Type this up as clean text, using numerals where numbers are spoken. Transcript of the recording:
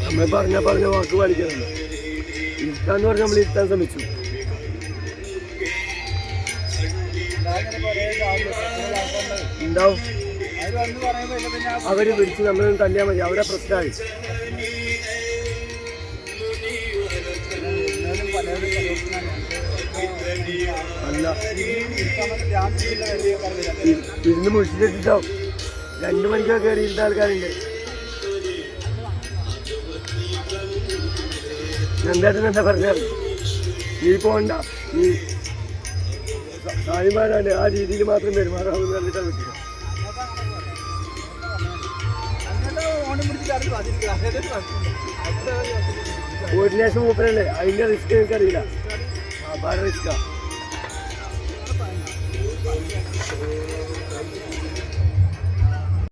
നമ്മൾ പറഞ്ഞ വാക്ക് പാലിക്കുന്നുണ്ട്. ഇരുത്താന്ന് പറഞ്ഞാൽ നമ്മൾ ഇരുത്താൻ ശ്രമിച്ചു. ഉണ്ടാവും, അവര് പിടിച്ച് നമ്മളൊന്നും തല്ലിയാൽ മതി, അവരെ പ്രശ്നമായി. അല്ല, ഇരുന്ന് മുഷിച്ചിട്ടോ 2 മണിക്കൊക്കെ കയറി ഇരുന്ന ആൾക്കാരുണ്ട്. നന്ദേട്ടൻ എന്താ പറഞ്ഞാൽ നീ പോണ്ട, നീ സായിമാരാണ്, ആ രീതിയിൽ മാത്രം പെരുമാറാമെന്ന് പറഞ്ഞിട്ടാണ് പറ്റുക. കോർഡിനേഷൻ മൂപ്പരല്ലേ, അതിന്റെ റിസ്ക് എനിക്കറിയില്ല. അപാര റിസ്ക്കാ.